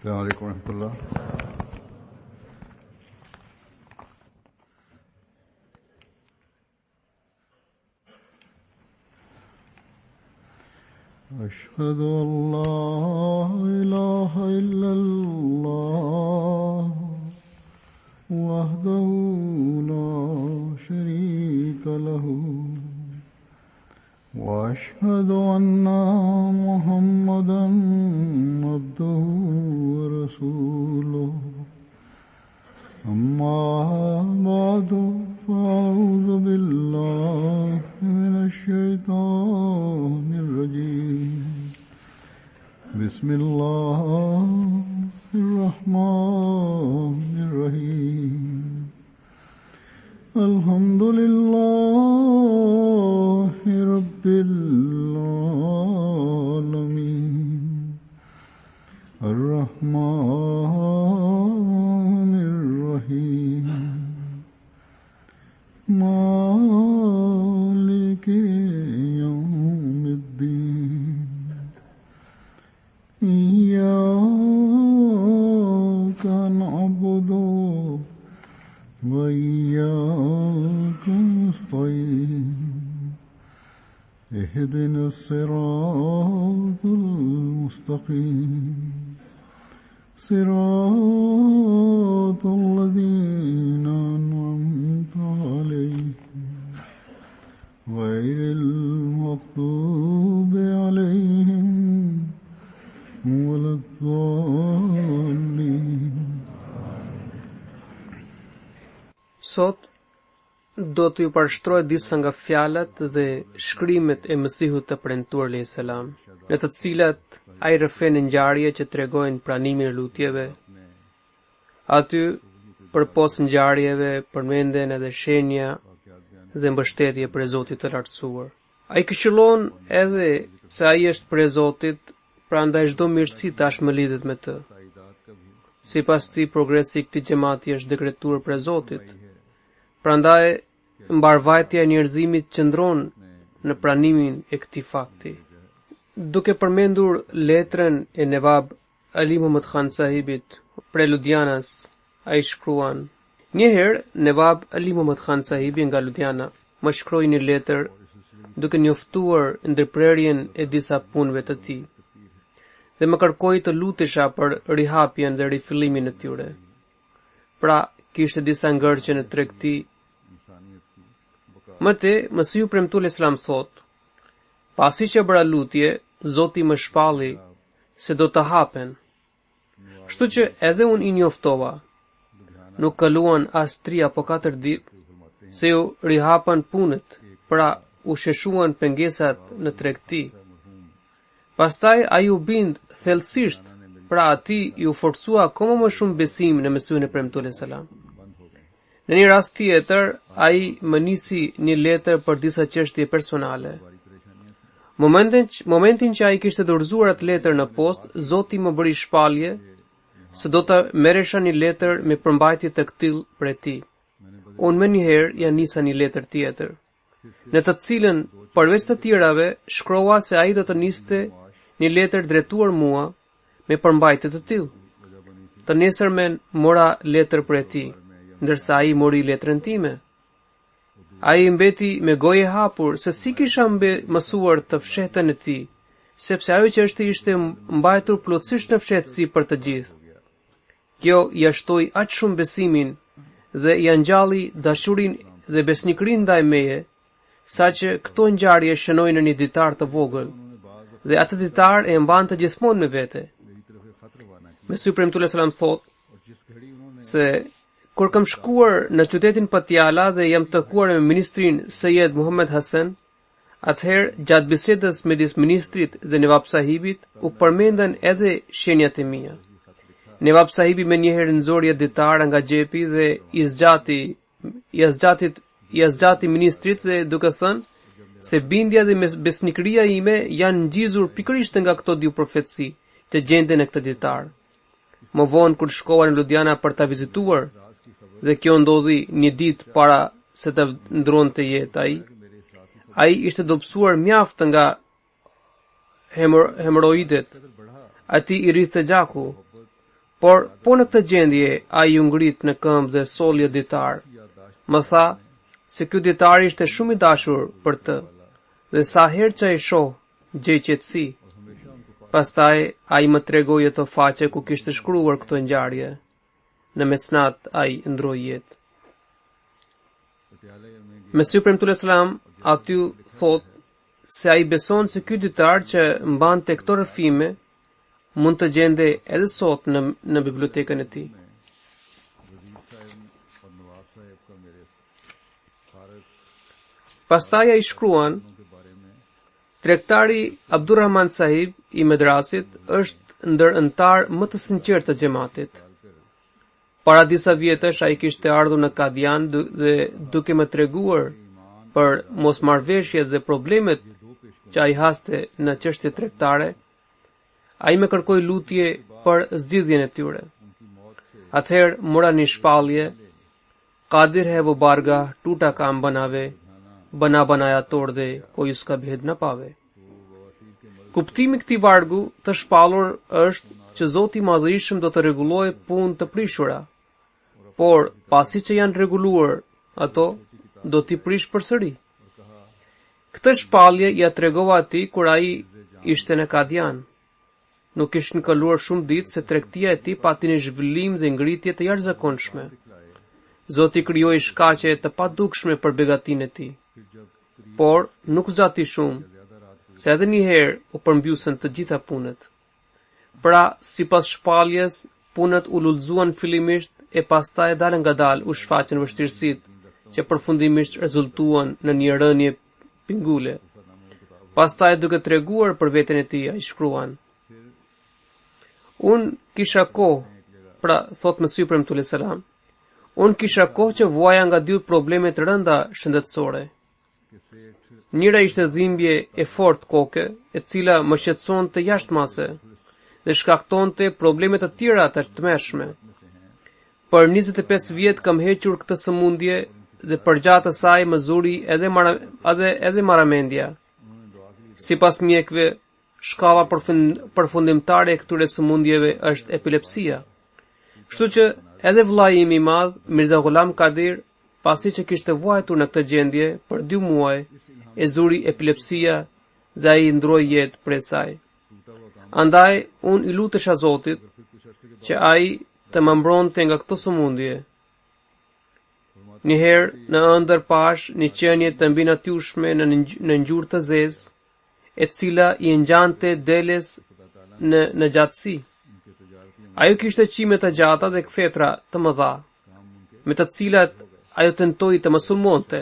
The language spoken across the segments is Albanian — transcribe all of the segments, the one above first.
السلام عليكم ورحمة الله. أشهد أن لا إله إلا الله وحده لا شريك له وأشهد أن محمدا عبده ورسوله أما بعد فأعوذ بالله من الشيطان الرجيم بسم الله الرحمن الرحيم الحمد لله رب العالمين الرحمن الرحيم مالك يوم الدين إياك نعبد وإياك نستعين اهدنا الصراط المستقيم صراط الذين أنعمت عليهم غير المغضوب عليهم ولا الضالين. Sot do t'ju përshtroj disa nga fjalët dhe shkrimet e Mesihut të premtuar alayhis salam, në të cilat ai rrëfen ngjarje që tregojnë pranimin e lutjeve. Aty përpos ngjarjeve përmenden edhe shenja dhe mbështetje për Zotin të lartësuar. Ai këshillon edhe se ai është për Zotit, prandaj çdo mirësi tashmë lidhet me të. Sipas tij progresi i këtij xhamati është dekretuar për Zotit. Prandaj mbarvajtja e njerëzimit qëndron në pranimin e këtij fakti. Duke përmendur letrën e Nevab Ali Muhammad Khan sahibit prej Ludhianas, ai shkruan: Njëherë Nevab Ali Muhammad Khan sahibi nga Ludhiana më shkroi një letër duke njoftuar ndërprerjen e disa punëve të tij dhe më kërkoi të lutesha për rihapjen dhe rifillimin e tyre. Pra, kishte disa ngërçe në tregti. Mëte, Mesihu premtuar Islam thot: pasi që bëra lutje, Zoti më shpalli se do të hapen. Kështu që edhe unë i njoftova. Nuk kaluan as 3 apo 4 ditë se u rihapën punët, pra u sheshuan pengesat në tregti. Pastaj ai u bind thellësisht, pra ati ju forcua akoma më shumë besim në Mesihun e premtuar alayhis salam. Në një rast tjetër, ai më nisi një letër për disa çështje personale. Momentin që ai kishte dorëzuar atë letër në postë, Zoti më bëri shpallje se do të merresha një letër me përmbajtje të këtill prej tij. Unë më njëherë ja nisa një letër tjetër, në të cilën përveç të tjerave shkrova se ai do të niste një letër drejtuar mua me përmbajtje të tillë. Të nesërmen mora letër prej tij, ndërsa ai mori letrën time. Ai mbeti me gojë hapur se si kisha mësuar të fshehtën e tij, sepse ajo që ishte mbajtur plotësisht në fshehtësi për të gjithë. Kjo ja shtoi aq shumë besimin dhe ja ngjalli dashurinë dhe besnikërinë ndaj meje, saqë këto ngjarje shënojnë në një ditar të vogël dhe atë ditar e mbante gjithmonë me vete. Mesihu premtuar selam thot se kur kam shkuar në qytetin Patiala dhe jam takuar me ministrin Sejed Muhammad Hasan, atëherë gjatë bisedës midis ministrit dhe Nevab sahibit u përmendën edhe shenjat e mia. Nevab sahibi me njëherë nxori ditara nga xhepi dhe i zgjati ministrit dhe duke thënë se bindja dhe besnikëria ime janë ngjizur pikërisht nga këto 2 profetësi që gjenden në këtë ditar. Më vonë kur shkova në Ludhiana për ta vizituar, dhe kjo ndodhi një ditë para se të ndronte jetë ai ishte dobësuar mjaft nga hemoroidet. Ati i rrithte gjaku. Por po në këtë gjendje ai u ngrit në këmbë dhe solli ditar. Më tha se ky ditar ishte shumë i dashur për të dhe sa herë që ai shoh gjej qetësi. Pastaj ai më tregoi ato faqe ku kishte shkruar këto ngjarje. Në mesnat ai ndroi jetë. Mesih premtues selam aty thot se ai beson se ky ditar që mbante këto rrëfime mund të gjende edhe sot në bibliotekën e tij. Pastaj ai shkruan, tregtari Abdurrahman Sahib i madrasit është ndër antar më të sinqertë të xhamatit. Para disa vjetësh ai kishte ardhur në Kadian dhe duke më treguar për mosmarrveshjet dhe problemet që ai haste në çështje tregtare, ai më kërkoi lutje për zgjidhjen e tyre. Atëherë mora një shpallje, Qadir है वो बारगाह टूटा काम बनावे, बना बनाया तोड़ दे, कोई उसका भेद न पावे. Kuptimi këtij vargu të shpallur është që Zoti i Madhërisëm do të rregullojë punë të prishura, por pasi që janë rregulluar ato, do t'i prish përsëri. Këtë shpallje ja tregova atij kur ai ishte në Kadian. Nuk kishin kaluar shumë ditë se tregtia e tij pati një zhvillim dhe ngritje të jashtëzakonshme. Zoti krijoi shkaqe të padukshme për begatinë e tij. Por nuk zgjati shumë, se edhe një herë u përmbysën të gjitha punët. Pra, sipas shpalljes, punët u lullzuan fillimisht e pastaj dalë ngadalë u shfaqën vështirësitë që përfundimisht rezultuan në një rënje pingule. Pastaj duke treguar për veten e tij ai shkruan: Unë kisha kohë, pra thot Mesih premtues selam, unë kisha kohë që vuaja nga dy probleme të rënda shëndetësore. Njëra ishte dhimbje e fortë koke, e cila më shqetësonte jashtëmase dhe shkaktonte probleme të tjera të tmerrshme. Për 25 vjet kam hequr këtë sëmundje dhe përgjatë asaj më zuri edhe marramendja. Sipas mjekëve, shkalla përfundimtare e këtyre sëmundjeve është epilepsia. Kështu që edhe vllai im i madh, Mirza Ghulam Qadir, pasi që kishte vuajtur në këtë gjendje për 2 muaj, e zuri epilepsia dhe ai ndroi jetë prej saj. Andaj unë i lutesha Zotit që ai të më mbronte nga këtë sëmundje. Njëherë në ëndër pash një qenie të mbi natyueshme në ngjyrë të zezë, e cila i ngjante deles në gjatësi. Ajo kishte qime të gjata dhe kthetra të mëdha, me të cilat ajo tentoi të më sulmonte.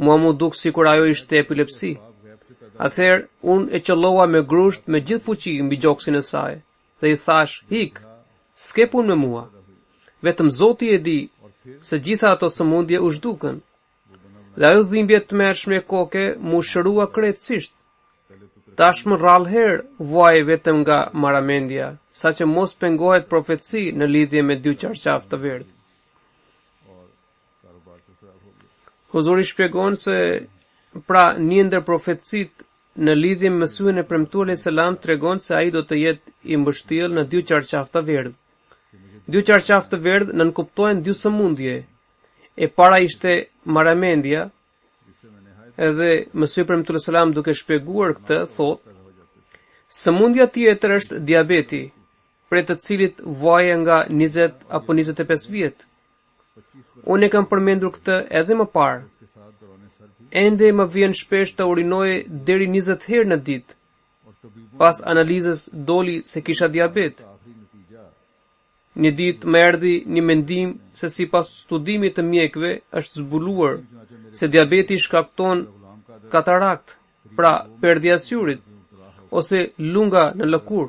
Mua mu duk sikur ajo ishte epilepsi. Atëherë unë e qëllova me grusht me gjithë fuqi mbi gjoksin e saj dhe i thash: "Hik, s'ke punë me mua. Vetëm Zoti e di se gjitha ato sëmundje u zhdukën." Dhe ajo dhimbje të tmerrshme koke mu shërua krejtësisht. Tashmë rrallëherë vuaj vetëm nga marramendja, saqë mos pengohet profeci në lidhje me 2 qarqaf të verdh. Huzuri shpjegon se pra një ndër profecit në lidhje me Mesihun e premtuar alayhis salam tregon se ai do të jetë i mbështjell në 2 qarqaf të verdh. 2 qarqaf të verdh nënkuptojnë 2 sëmundje. E para ishte marramendja, edhe Mesih premtuar alayhis salam duke shpjeguar këtë thot: sëmundja tjetër është diabeti, prej të cilit vuaje nga 20 apo 25 vjet. Unë e kam përmendur këtë edhe më parë. Ende më vjen shpesh të urinoj deri 20 herë në ditë. Pas analizës doli se kisha diabet. Një ditë më erdhi një mendim se sipas studimit të mjekëve është zbuluar se diabeti shkakton katarakt, pra perdhje e syrit, ose lunga në lëkur,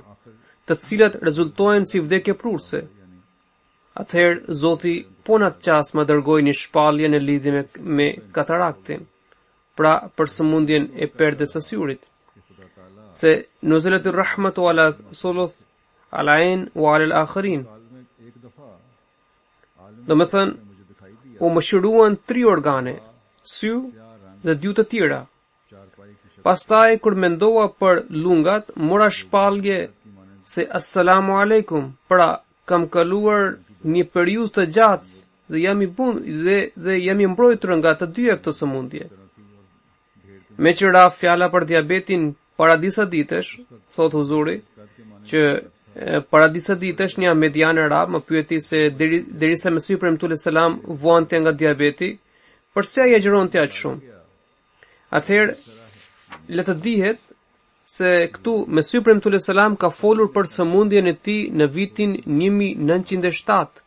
të cilat rezultojnë si vdekje prurse. Atëherë Zoti po në atë qas më dërgoi një shpallje në lidhje me kataraktin, pra për sëmundjen e perdhjes së syrit. Se nuzilat ar-rahmatu ala thuluth al-ain wa ala al-akharin. Domethënë, u mëshiruan 3 organe, sy dhe 2 të tjera. Pastaj kur mendova për lungat, mora shpallje se assalamu alaikum, pra kam kaluar një periudhë të gjatë dhe jam i mbrojtur nga të dyja këto sëmundje. Me që ra fjala për diabetin para disa ditësh, thot Huzuri, që para disa ditësh një median arab më pyeti se derisa Mesih premtuar selam vuante nga diabeti, pse ai agjeronte aq shumë. Atëherë le të dihet se këtu Mesih premtuar selam ka folur për sëmundjen e tij në vitin 1907.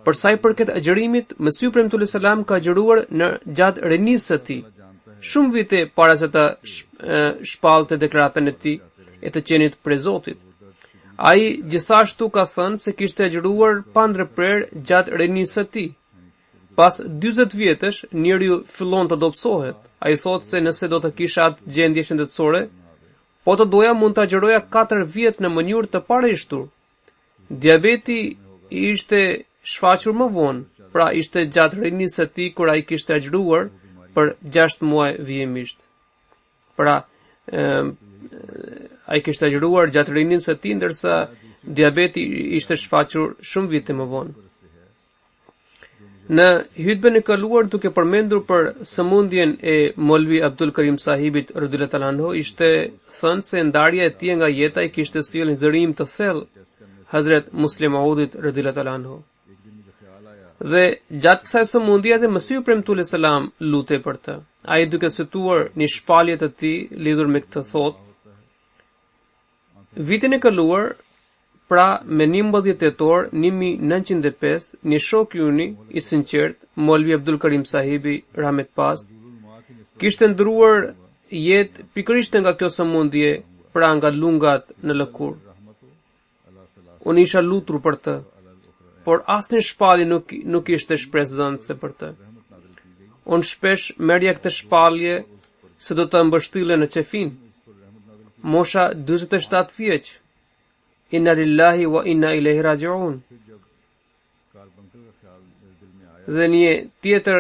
Për sa i përket agjërimit, Mesih premtuar selam ka agjëruar në gjatë rinisë së tij, shumë vite para se të shpallte deklaratën e tij e të qenit prej Zotit. Ai gjithashtu ka thënë se kishte agjëruar pa ndërprerje gjatë rinisë së tij. Pas 40 vjetësh, njeriu fillon të dobësohet. Ai thotë se nëse do të kisha atë gjendje shëndetësore, po të doja mund të agjëroja 4 vjet në mënyrë të parishtur. Diabeti i ishte shfaqur më vonë, pra ishte gjatë rinisë së tij kur ai kishte agjëruar për 6 muaj vijimish. Pra, ai kishte agjëruar gjatë rinisë së tij, ndërsa diabeti ishte shfaqur shumë vite më vonë. Në hutbën e kaluar duke përmendur për sëmundjen e Molvi Abdul Karim Sahibit radhiyallahu anhu, ishte thënë se ndarja e tij nga jeta i kishte sjellë një dërim të thellë Hazrat Muslim Maudit radhiyallahu anhu. Dhe gjatë kësaj sëmundje edhe Mesihu premtuar selam lutej për të. Ai duke cituar një shpallje të tij lidhur me këtë thotë: vitin e kaluar, pra me 11 tetor 1905, një shok yuni i sinqert, Molvi Abdul Karim Sahibi rahmet pas, kishte ndruar jetë pikërisht nga kjo sëmundje, pra nga lungat në lëkur. Unë isha lutur për të, por asnjë shpallje nuk ishte shpresëzënëse për të. Unë shpesh merrja këtë shpallje se do të mbështille në qefin. Mosha 47 vjeç. Inna lillahi wa inna ilaihi raji'un. Dhe një tjetër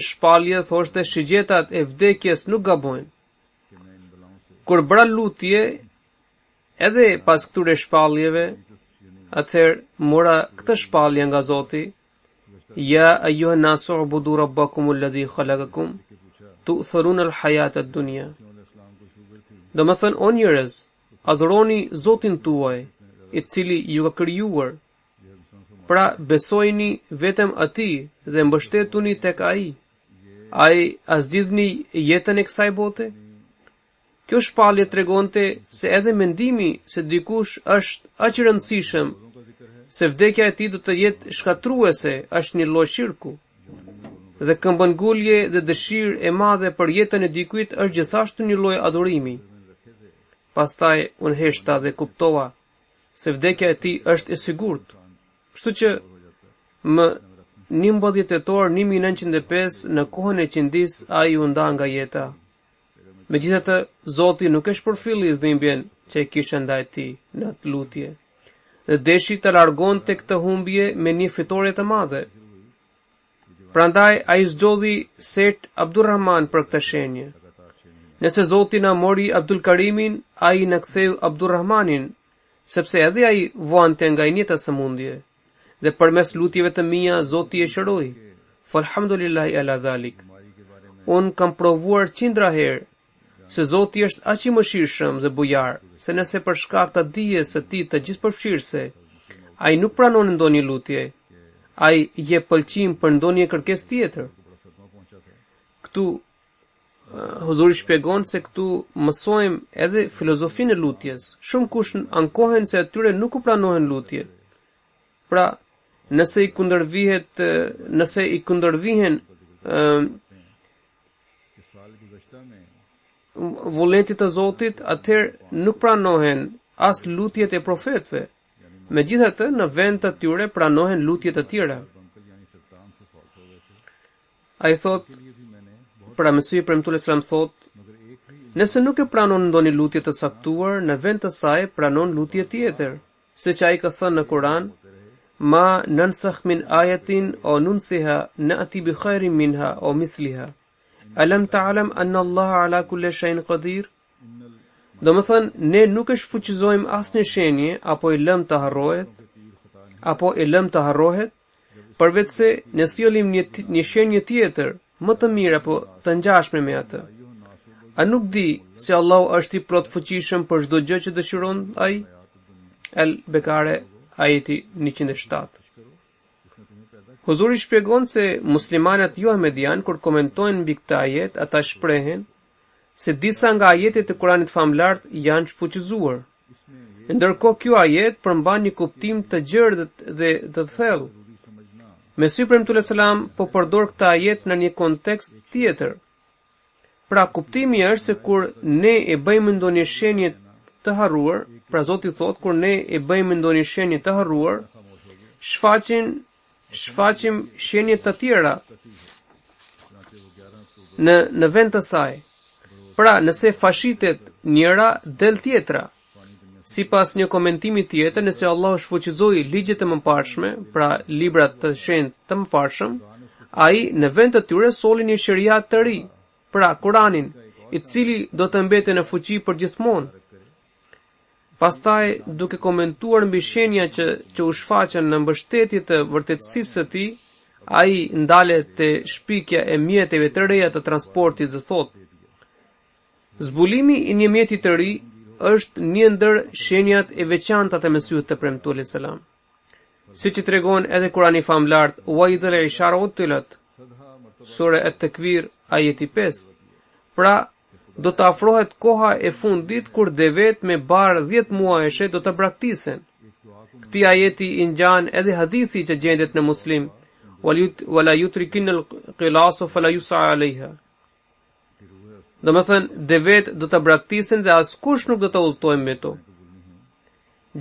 shpallje thoshte shigjetat e vdekjes nuk gabojnë. Kur bëra lutje, edhe pas këtyre shpalljeve, atëherë mora këtë shpallje nga Zoti: Ja ayyuhan nasu ubudu rabbakum alladhi khalaqakum tu'thiruna al-hayata ad-dunya. Do më thënë, o njerëz, adhuroni Zotin tuaj, i cili ju ka krijuar. Pra besojini vetëm atij dhe mbështetuni tek ai. Ai asgjidhni jetën e kësaj bote? Kjo shpallje tregonte se edhe mendimi se dikush është aq i rëndësishëm se vdekja e tij do të jetë shkatruese është një lloj shirku. Dhe këmbëngulje dhe dëshirë e madhe për jetën e dikujt është gjithashtu një lloj adhurimi. Pastaj unë heshta dhe kuptova se vdekja e tij është e sigurt. Kështu që më 11 tetor 1905 në kohën e qindis ai u nda nga jeta. Megjithatë, Zoti nuk e shpërfilli dhimbjen që e kishte ndaj tij në atë lutje, dhe deshi të largonte këtë humbje me një fitore të madhe. Prandaj ai zgjodhi Sert Abdurrahman për këtë shenjë. Nëse Zoti na mori Abdul Karimin, ai na ktheu Abdurrahmanin, sepse edhe ai vuante nga njëjta sëmundje, dhe përmes lutjeve të mia Zoti e shëroi. Falhamdulillahi ala dhalik. Unë kam provuar 100 herë se Zoti është aq i mëshirshëm dhe bujar, se nëse për shkak të dijes së tij të gjithëpërfshirëse, ai nuk pranon ndonjë lutje, ai jep pëlqim për ndonjë kërkesë tjetër. Këtu Huzuri shpjegon se këtu mësojmë edhe filozofinë e lutjes. Shumë kush ankohen se atyre nuk u pranohen lutjet. Pra, nëse i kundërvihen vullnetit të Zotit, atëherë nuk pranohen as lutjet e profetëve. Megjithatë, në vend të tyre pranohen lutjet të tjera. Ai thot, pra Mesihu premtuar selam thot, nëse nuk e pranon ndonjë lutje të saktuar, në vend të saj pranon lutje tjetër, siç ai ka thënë në Kur'an: Ma nansakh min ayatin aw nunsiha na'ti bi khairin minha aw mithliha. Alam ta'lam anna Allah ala kulli shay'in qadir? Do më thënë, ne nuk e shfuqizojmë asnjë shenje apo i lëm të harrohet, apo e lëm të harrohet, përveç se ne sjellim një shenjë tjetër, më të mirë apo të ngjashme me atë. A nuk di se Allahu është i plot fuqishëm për çdo gjë që dëshiron ai? El-Bekare, ajeti 107. Huzuri shpjegon se muslimanët jo ahmedian kur komentojnë mbi këtë ajet, ata shprehen se disa nga ajetet e Kuranit famlart janë shfuqizuar. Ndërkohë ky ajet përmban një kuptim të gjerë dhe të thellë. Mesihu premtuar selam po përdor këtë ajet në një kontekst tjetër. Pra kuptimi është se kur ne e bëjmë ndonjë shenjë të harruar, pra Zoti thot kur ne e bëjmë ndonjë shenjë të harruar, shfaqim shenjë të tjera në vend të saj. Pra nëse fashitet njëra, del tjetra. Sipas një komentimi tjetër, nëse Allah shfuqizoi ligjet e mëparshme, pra librat të shenjtë të mëparshëm, ai në vend të tyre soli një shariat të ri, pra Kuranin, i cili do të mbetet në fuqi për gjithmonë. Pastaj, duke komentuar mbi shenja që u shfaqen në mbështetje të vërtetësisë së tij, ai ndalet te shpikja e mjeteve të reja të transportit dhe thotë: zbulimi i një mjeti të ri është një ndër shenjat e veçanta të Mesihut të premtuar selam. Siç i tregon edhe Kurani famlart, wa idhal ishara utilat, sura at-Takwir, ajeti 5. Pra, do të afrohet koha e fundit kur devet me barë 10 muajshe do të braktisen. Këti ajeti i ngjan edhe hadithi që gjendet në Muslim, wala yutrikin al-qilasu fala yusa alayha. Do më thënë, devet do të braktisen dhe askush nuk do të udhtojmë me to.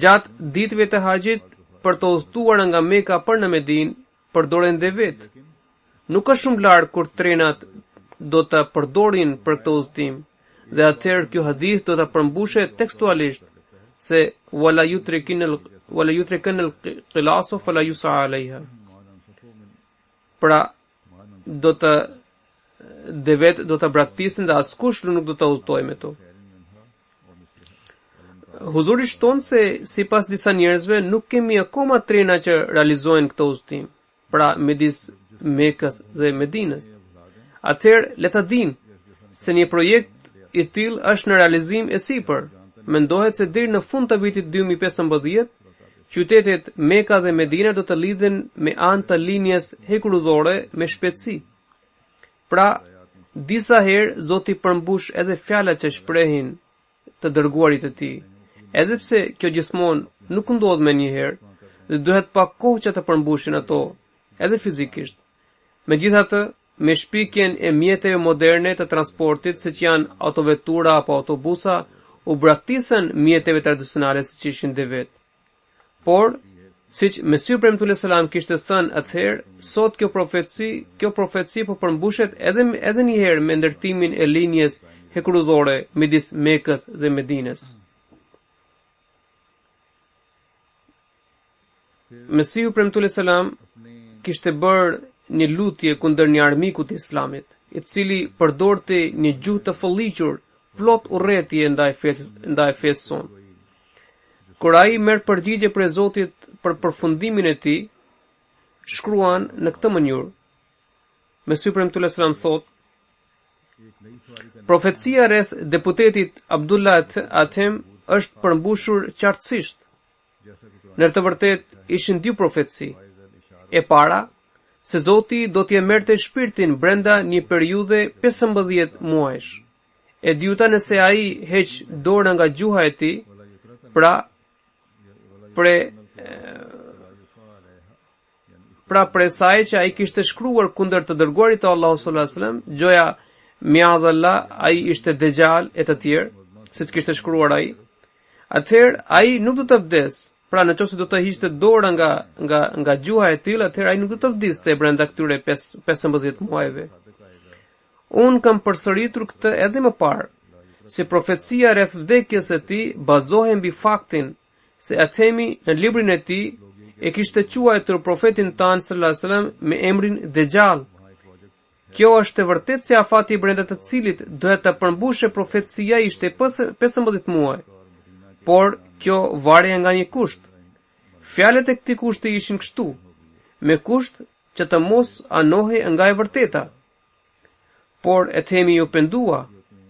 Gjatë ditëve të haxhit, për të udhtuar nga Meka për në Medinë, përdoren devet. Nuk është shumë larg kur trenat do të përdorin për këtë udhtim, dhe atëherë kjo hadith do të përmbushet tekstualisht se wala yutrikin al-qilasu fala yusa alayha. Pra, devet do të braktisin dhe askush nuk do të udhtojë me to. Huzuri shton se sipas disa njerëzve nuk kemi akoma trena që realizojnë këtë udhtim, pra midis Mekës dhe Medinës. Atëherë le ta dinë se një projekt i tillë është në realizim e sipër. Mendohet se deri në fund të vitit 2015 qytetet Meka dhe Medina do të lidhen me anë të linjes hekurudhore me shpejtësi. Pra, disa herë Zoti përmbush edhe fjalat që shprehin të dërguarit e tij, edhe pse kjo gjithmonë nuk ndodh me njëherë dhe duhet pak kohë që të përmbushin ato, edhe fizikisht. Megjithatë, me shpikjen e mjeteve moderne të transportit, siç janë autovetura apo autobusa, u braktisen mjeteve tradicionale siç ishin devet. Por, siç Mesihu premtuar selam kishte thënë atëherë, sot kjo profeci po përmbushet edhe një herë me ndërtimin e linjes hekurudhore midis Mekës dhe Medinës. Mesihu premtuar selam kishte bërë një lutje kundër një armiku të Islamit, i cili përdorte një gjuhë të folliqur, plot urrëtie ndaj fesë sonë. Kur ai merr përgjigje prej Zotit për përfundimin e tij, shkruan në këtë mënyrë. Mesihu premtuar selam thotë: profecia rreth deputetit Abdullah Athem është përmbushur qartësisht. Në të vërtetë ishin dy profeci. E para, se Zoti do t'ie merrte shpirtin brenda një periudhe 15 muajsh. E dyta, nëse ai heq dorën nga gjuha e tij, pra prej saj që ai kishte shkruar kundër të dërguarit të Allahut sallallahu alaihi wasallam, gjoja miadallah, ai ishte dejjal e të tjerë, siç kishte shkruar ai. Atëherë ai nuk do të vdes. Pra nëse do të hiqte dora nga gjuha e tij, atëherë ai nuk do të vdiste brenda këtyre 15 muajve. Unë kam përsëritur këtë edhe më parë, se profecia rreth vdekjes së tij bazohej mbi faktin se Athemi në librin e tij e kishte quajtur profetin tan sallallahu alajhi wasallam me emrin Dejjal. Kjo është e vërtetë se afati brenda të cilit duhet të përmbushe profecia ishte 15 muaj. Por kjo varej nga një kusht. Fjalët e këtij kushti ishin kështu, me kusht që të mos anohej nga e vërteta. Por e themi ju pendua,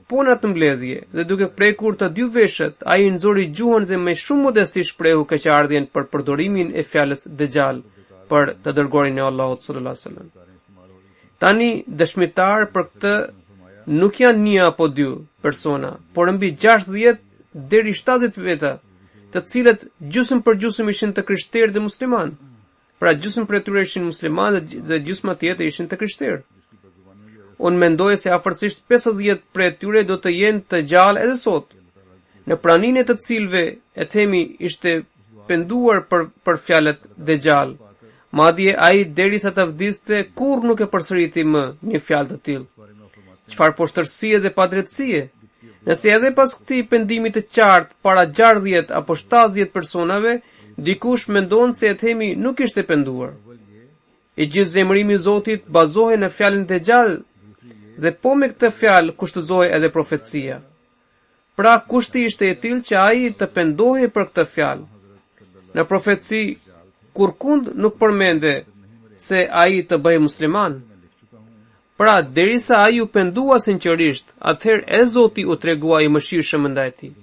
puna të mbledhje, dhe duke prekur të dy veshët, ai nxori gjuhën dhe me shumë modesti shprehu keqardhjen për përdorimin e fjalës Dejjal për të dërguarin e Allahut sallallahu alaihi wasallam. Tani dëshmitar për këtë nuk janë një apo dy persona, por mbi 60 deri 70 veta, të cilët gjysmë për gjysmë ishin të krishterë dhe musliman. Pra gjysmë për tyre ishin musliman dhe gjysma tjetër ishin të krishterë. Unë mendoj se afërsisht 50 prej tyre do të jenë të gjallë edhe sot, në praninë e të cilëve e themi ishte penduar për fjalët Dejjal. Madje ai derisa të vdiste kurrë nuk e përsëriti më një fjalë të tillë. Çfarë poshtërsie dhe padrejtësie! Nëse edhe pas këtij pendimi të qartë para 60 apo 70 personave, dikush mendon se e themi nuk ishte penduar. I gjithë zemërimi i Zotit bazohej në fjalën Dejjal dhe po me këtë fjalë kushtëzohej edhe profecia. Pra kushti ishte i tillë që ai të pendohej për këtë fjalë. Në profeci kurkund nuk përmende se ai të bëhej musliman. Pra derisa ai u pendua sinqerisht, atëherë e Zoti u tregua i mëshirshëm ndaj tij.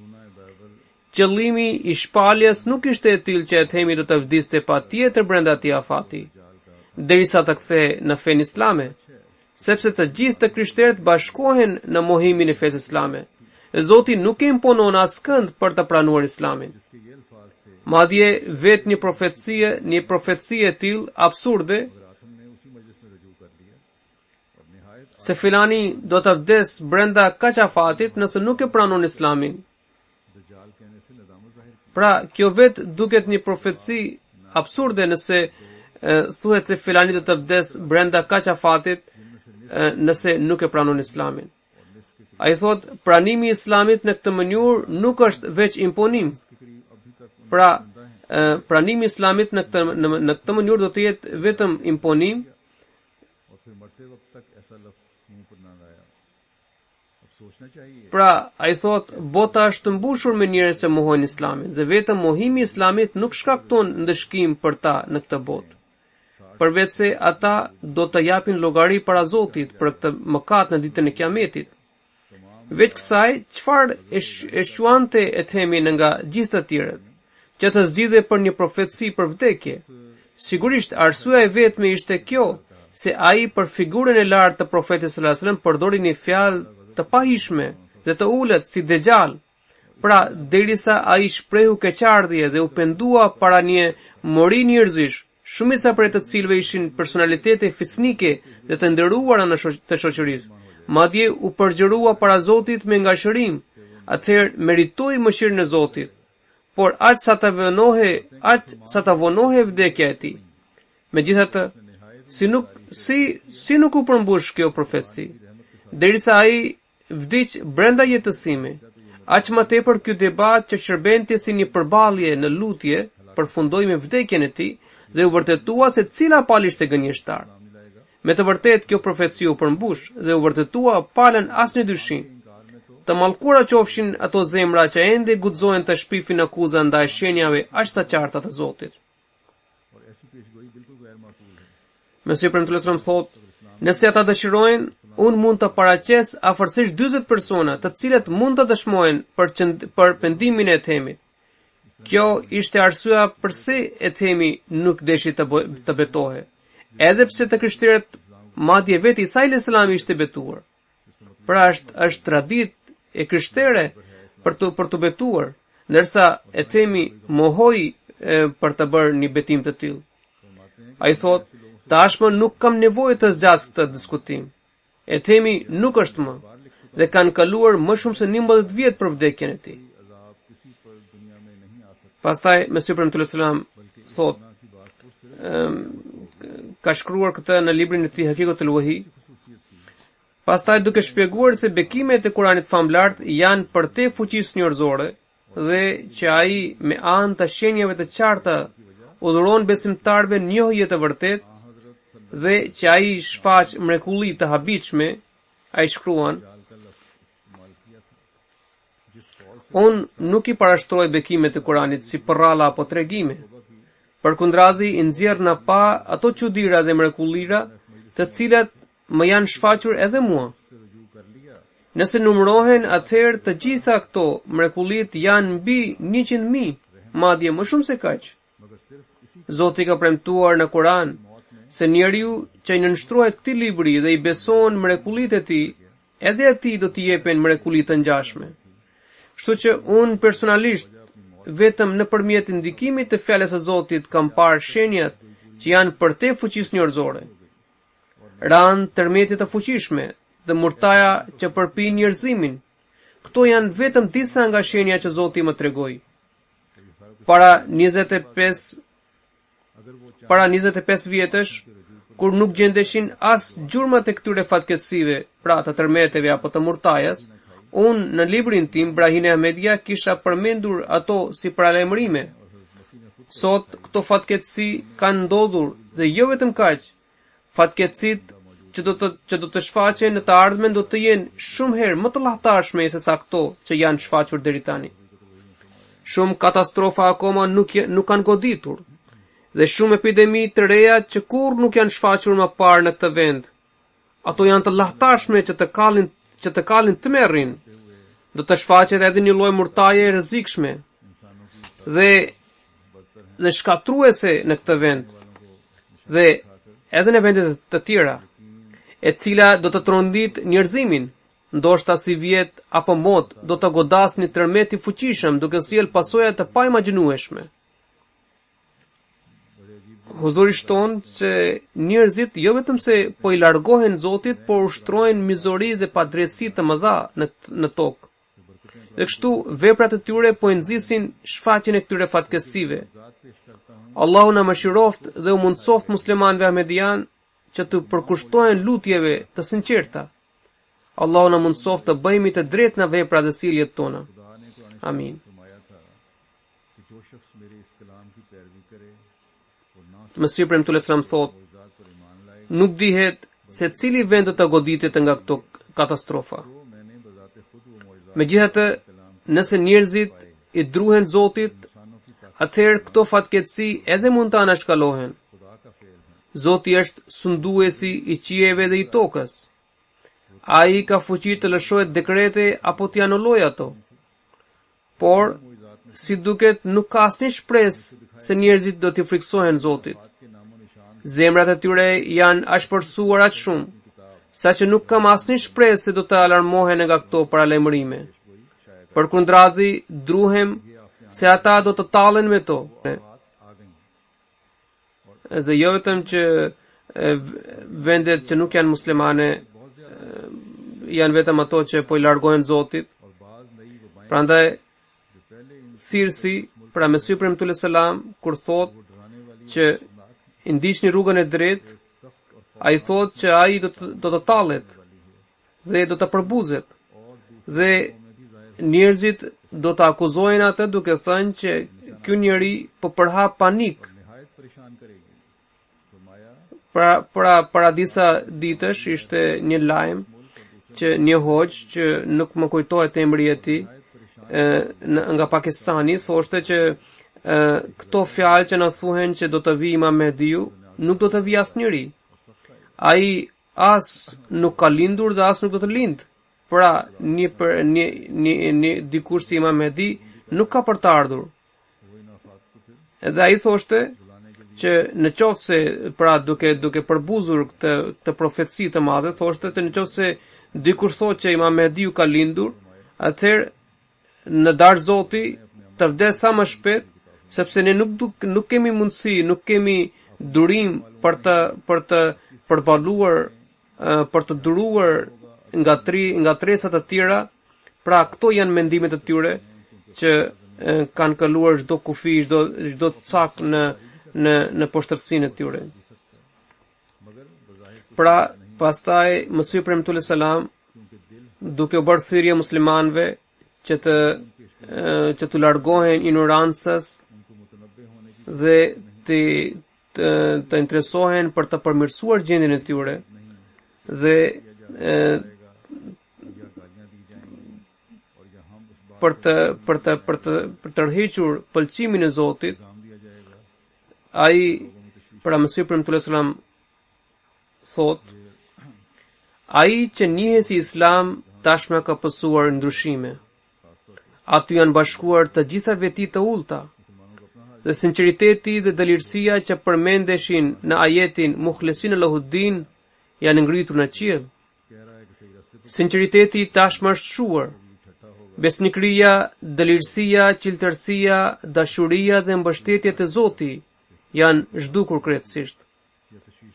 Qëllimi i shpaljes nuk ishte i tillë që e themi do të vdiste patjetër brenda atij afati, derisa të kthehej në fenë islame, sepse të gjithë të krishterët bashkohen në mohimin e fesë islame. Zoti nuk e imponon askënd për të pranuar islamin. Madje vetë një profecie e tillë absurde, se filani do të vdes brenda kaq afatit nëse nuk e pranon islamin. Pra, kjo vetë duket një profeci absurde nëse thuhet se filani do të vdes brenda kaq afatit nëse nuk e pranon islamin. Ai thot, pranimi i islamit në këtë mënyrë nuk është veç imponim. Pra, pranimi i islamit në këtë mënyrë do të jetë vetëm imponim. Pra, ai thot, bota është mbushur me njerëz që mohojnë islamin, dhe vetëm mohimi i islamit nuk shkakton ndëshkim për ta në këtë botë. Përveç se ata do të japin llogari para Zotit për këtë mëkat në ditën e Kiametit. Veç kësaj, çfarë e shquante e themin nga gjithë të tjerët, që të zgjidhe për një profeci për vdekje. Sigurisht, arsyeja e vetme ishte kjo, se ai për figurën e lartë të profetit sallallahu alajhi wasallam përdori një fjalë të pahishme dhe të ulët si Dejjal. Pra, derisa ai shprehu keqardhje dhe u pendua para një mori njerëzish, shumica prej të cilëve ishin personalitete fisnike dhe të nderuara të shoqërisë, madje u përgjërua para Zotit me ngashërim, atëherë meritoi mëshirën e Zotit. Por aq sa të vonohe vdekja e tij. Megjithatë, si nuk u përmbush kjo profeci, derisa ai vdiq brenda jetësimi, aq më tepër ky debat që shërbente si një përballje në lutje përfundoi me vdekjen e tij dhe u vërtetua se cila palë ishte gënjeshtar. Me të vërtetë kjo profeci u përmbush dhe u vërtetua palën asnjë dyshim. Të mallkuara qofshin ato zemra që ende guxohen të shpifin akuza ndaj shenjave aq të qarta të Zotit. Mesih premtuesëm thot, nëse ata dëshirojnë, unë mund të paraqes afërsisht 40 persona, të cilët mund të dëshmojnë për pendimin e themit. Kjo ishte arsyeja pse e themi nuk deshi të betohe, edhe pse të krishterët madje vetë Isa alayhis salam ishte betuar. Pra është traditë e krishtere për të betuar, ndërsa e themi mohoi për të bërë një betim të tillë. Ai thot, tashmë nuk kam nevojë të zgjas këtë diskutim. E themi nuk është më, dhe kanë kaluar më shumë se 11 vjet për vdekjen e tij. Pastaj Mesih premtues selam thot, ka shkruar këtë në librin e tij Hakikatul Wahi. Pastaj duke shpjeguar se bekimet e Kuranit famlart janë për te fuqisë njerëzore dhe që ai me anë të shenjave të qarta udhëron besimtarëve njohje të vërtetë dhe që ai shfaq mrekulli të habitshme, ai shkruan: Unë nuk i parashtroj bekimet e Kuranit si përralla apo tregime. Përkundrazi i nxjerr na pa ato çuditëra dhe mrekullira, të cilat më janë shfaqur edhe mua. Nëse numërohen, atëherë të gjitha këto mrekullit janë mbi 100.000, madje më shumë se kaq. Zoti ka premtuar në Kur'an se njeriu që i nënshtrohet këtij libri dhe i beson mrekullitë e tij, edhe atij do t'i jepen mrekulli të ngjashme. Kështu që unë personalisht vetëm nëpërmjet ndikimit të fjalës së Zotit kam parë shenjat që janë për te fuqisë njerëzore. Ran tërmete të fuqishme dhe murtaja që përpin njerëzimin. Këto janë vetëm disa nga shenja që Zoti më tregoi. Para 25 vjetësh, kur nuk gjendeshin as gjurmat e këtyre fatkeqësive, pra të tërmeteve apo të murtajas, unë në librin tim Brahine Ahmedia kisha përmendur ato si paralajmërime. Sot këto fatkeqësi kanë ndodhur dhe jo vetëm kaq. Fatkeqësitë që do të shfaqen në të ardhmen do të jenë shumë herë më të llahtarshme se sa këto që janë shfaqur deri tani. Shumë katastrofa akoma nuk kanë goditur dhe shumë epidemi të reja që kurrë nuk janë shfaqur më parë në këtë vend. Ato janë të llahtarshme që të kallin të merrin. Do të shfaqet edhe një lloj murtaje e rrezikshme dhe shkatruese në këtë vend dhe edhe në vende të tjera, e cila do të trondit njerëzimin, ndoshta si vjet apo mot do të godasë një tërmet i fuqishëm duke sjellë pasoja të paimagjinueshme. Huzuri shton që njerëzit jo vetëm se po i largohen Zotit, por ushtrojnë mizori dhe padrejtësi të mëdha në tokë. Dhe kështu veprat e tyre po i nxisin shfaqjen e këtyre fatkeqësive. Allahu na mëshiroft dhe u mundsoft muslimanëve ahmedian që të përkushtohen lutjeve të sinqerta. Allahu na mundsoft të bëjmë të drejtë në vepra dhe sjelljet tona. Amin. Mesih premtues Islam thot, nuk dihet se cili vend do të goditet nga këto katastrofa. Megjithatë, nëse njerëzit i druhen Zotit, atëherë këto fatkeqësi edhe mund të anashkalohen. Zoti është sunduesi i qiejve dhe i tokës. Ai ka fuqi të lëshojë dekrete apo t'i anullojë ato. Por, si duket, nuk ka asnjë shpresë se njerëzit do t'i friksohen Zotit. Zemrat e tyre janë ashpërsuar aq shumë, saqë nuk kam asnjë shpresë se do të alarmohen nga këto paralajmërime. Përkundrazi, druhem se ata do të tallen me to. Dhe jo vetëm që vendet që nuk janë muslimane janë vetëm ato që po i largohen Zotit. Prandaj thirrsi pra Mesih premtues selam kur thot që i ndiqni rrugën e drejtë, ai thot që ai do të tallet dhe do të përbuzet dhe njerëzit do të akuzojnë atë duke thënë që ky njeri po përhap panik. Para disa ditësh ishte një lajm që një hoxh që nuk më kujtohet emri i tij nga Pakistani thoshte që këto fjalë që na thuhen që do të vijë Imam Mehdiu, nuk do të vijë asnjëri. Ai as nuk ka lindur dhe as nuk do të lind. Pra, një dikush si Imam Mehdi nuk ka për të ardhur. Edhe ai thoshte që në qoftë se pra duke përbuzur këtë profeci të madhe, thoshte që në qoftë se dikur thotë që Imam Mehdiu ka lindur, atëherë në dar Zoti të vdes sa më shpejt, sepse ne nuk kemi mundësi, nuk kemi durim për të përballuar, për të duruar nga tresat të tjera. Pra këto janë mendimet e tyre që kanë kaluar çdo kufi, çdo cak në poshtërsinë e tyre. Pra pastaj Mesih premtues selam duke u bërë thirrje muslimanëve që të largohen ignorancës dhe të interesohen për të përmirësuar gjendjen e tyre dhe për të tërhequr pëlqimin e Zotit, ai pra Mesih premtullahi sallam thot, ai që njihe si Islam tashme ka pësuar ndryshime. Aty janë bashkuar të gjitha veti të ulta, dhe sinceriteti dhe dëlirësia që përmendeshin në ajetin Mukhlesin Allahuddin janë ngritur në qiell. Sinceriteti tashmë është shuar. Besnikëria, dëlirësia, qiltërësia, dashuria dhe mbështetja te Zoti janë zhdukur krejtësisht.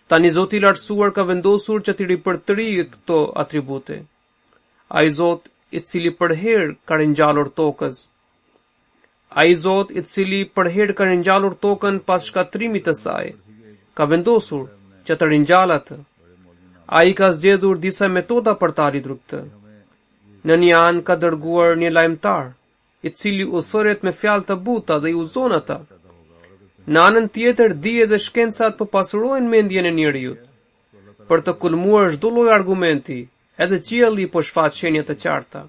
Tani Zoti i lartësuar ka vendosur që t'i ripërtërijë këto atribute. Ai Zot i cili për herë ka ringjallur tokës. Ai Zot i cili për herë ka ringjallur tokën pas shkatrimit të saj, ka vendosur që të ringjallë atë. Ai ka zgjedhur disa metoda për ta arritur këtë. Në një anë ka dërguar një lajmtar, i cili udhësoret me fjalë të buta dhe i udhëzon ata. Në anën tjetër, dije dhe shkencat po pasurojnë mendjen e njerëzit. Për të kulmuar çdo lloj argumenti, edhe qielli po shfaq shenja të qarta.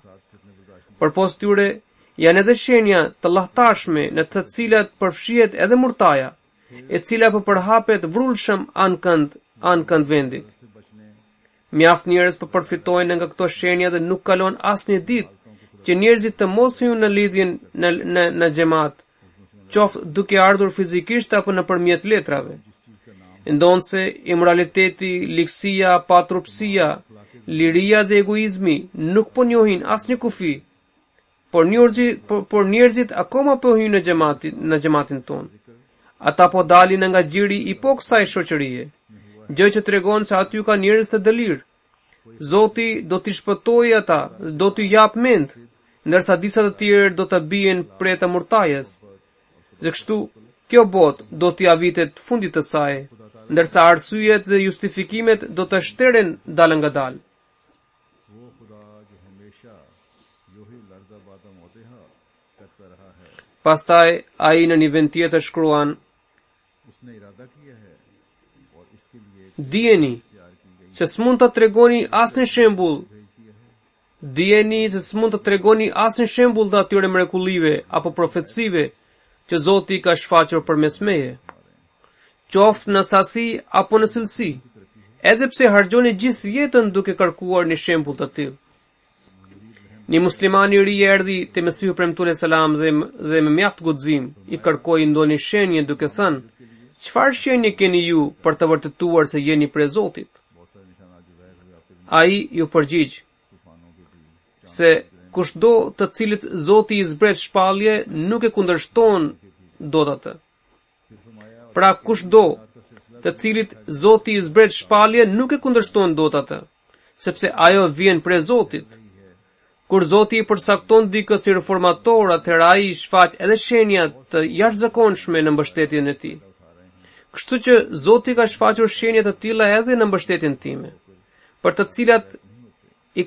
Përpos tyre janë edhe shenja të llahtarshme në të cilat përfshihet edhe murtaja, e cila po përhapet vrullshëm anë kënd vendit. Mjaft njerëz po përfitojnë nga këto shenja dhe nuk kalon asnjë ditë që njerëzit të mos hyjnë në lidhjen në xhamat, qoftë duke ardhur fizikisht apo nëpërmjet letrave. Ndonse immoraliteti, ligësia, patrupësia, liria dhe egoizmi nuk po njohin asnjë kufi, por njerëzit akoma po hyjnë në xhamatin ton. Ata po dalin nga xhiri i po kësaj shoqërie, gjë që tregon se aty ka njerëz të dëlirë. Zoti do t'i shpëtojë ata, do t'i jap mend, ndërsa disa të tjerë do të bien prej të murtajes. Dhe kështu, kjo botë do t'i avitet fundit të saj, ndërsa arsyet dhe justifikimet do të shteren dalë nga dalë. Pastaj ai në një vend tjetër shkruan: Dijeni se s'mund të tregoni asnjë shembull. Dijeni se s'mund të tregoni asnjë shembull të atyre mrekullive apo profecive që Zoti ka shfaqur përmes meje, qoftë në sasi apo në cilësi, edhe pse harxhoni gjithë jetën duke kërkuar një shembull të tillë. Një musliman i ri erdhi te Mesihu premtullahi selam dhe me mjaft guxim i kërkoi ndonjë shenjë duke thënë: "Çfarë shenje keni ju për të vërtetuar se jeni prej Zotit?" Ai ju përgjigj se kushdo të cilit Zoti i zbret shpallje nuk e kundërshton dot atë. Pra kushdo të cilit Zoti i zbret shpallje nuk e kundërshton dot atë, sepse ajo vjen prej Zotit. Kur Zoti i përsakton dikë si reformator, atëherë ai shfaq edhe shenja të jashtëzakonshme në mbështetjen e tij. Kështu që Zoti ka shfaqur shenja të tilla edhe në mbështetjen time, për të cilat i